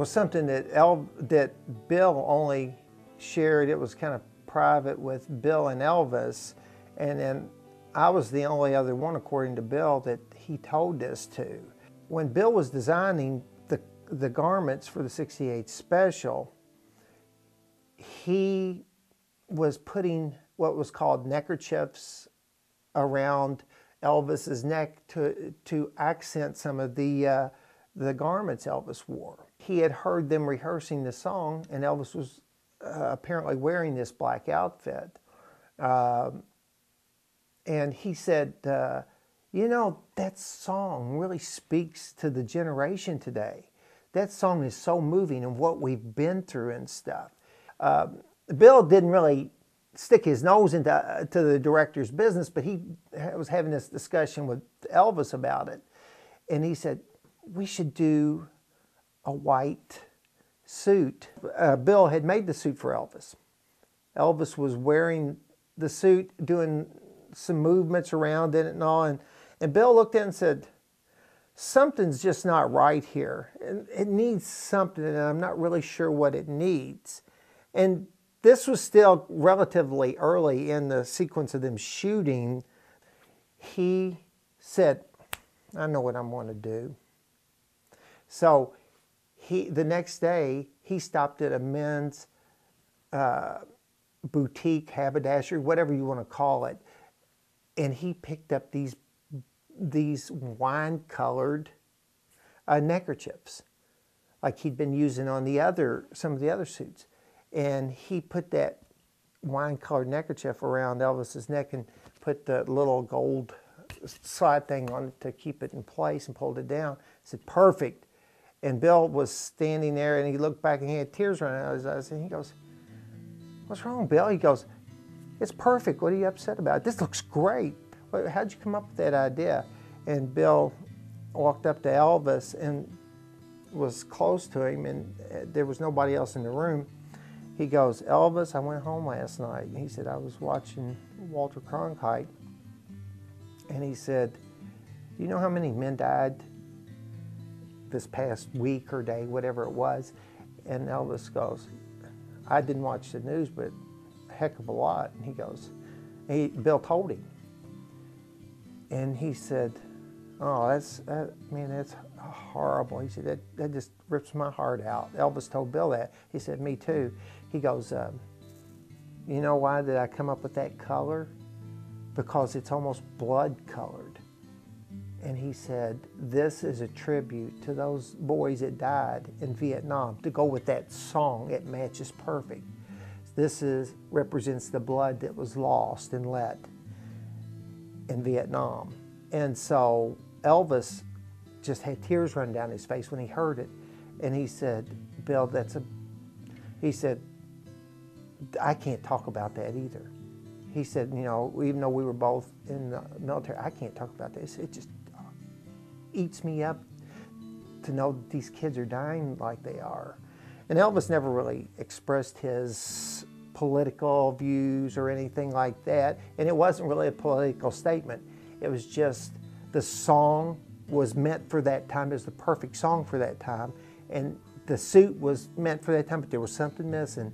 was something that Bill only shared. It was kind of private with Bill and Elvis, and then I was the only other one, according to Bill, that he told this to. When Bill was designing the garments for the '68 special, he was putting what was called neckerchiefs around Elvis's neck to accent some of the garments Elvis wore. He had heard them rehearsing the song, and Elvis was apparently wearing this black outfit. And he said, you know, that song really speaks to the generation today. That song is so moving and what we've been through and stuff. Bill didn't really stick his nose into the director's business, but he was having this discussion with Elvis about it. And he said, we should do a white suit. Bill had made the suit for Elvis. Elvis was wearing the suit, doing some movements around in it and all. And Bill looked at it and said, something's just not right here. It needs something, and I'm not really sure what it needs. And this was still relatively early in the sequence of them shooting. He said, I know what I'm going to do. So the next day, he stopped at a men's boutique, haberdashery, whatever you want to call it, and he picked up these wine-colored neckerchiefs, like he'd been using on some of the other suits. And he put that wine-colored neckerchief around Elvis's neck and put the little gold slide thing on it to keep it in place and pulled it down. I said, perfect. And Bill was standing there, and he looked back, and he had tears running out of his eyes. And he goes, what's wrong, Bill? He goes, it's perfect. What are you upset about? This looks great. How'd you come up with that idea? And Bill walked up to Elvis and was close to him, and there was nobody else in the room. He goes, Elvis, I went home last night. And he said, I was watching Walter Cronkite. And he said, you know how many men died this past week or day, whatever it was? And Elvis goes, I didn't watch the news, but a heck of a lot. And he goes, Bill told him. And he said, oh, that's horrible. He said, that just rips my heart out. Elvis told Bill that. He said, me too. He goes, you know why did I come up with that color? Because it's almost blood colored. And he said, this is a tribute to those boys that died in Vietnam. To go with that song, it matches perfect. This represents the blood that was lost and let in Vietnam. And so Elvis just had tears run down his face when he heard it. And he said, Bill, he said, I can't talk about that either. He said, you know, even though we were both in the military, I can't talk about this. It just eats me up to know that these kids are dying like they are. And Elvis never really expressed his political views or anything like that. And it wasn't really a political statement. It was just the song was meant for that time. It was the perfect song for that time. And the suit was meant for that time, but there was something missing.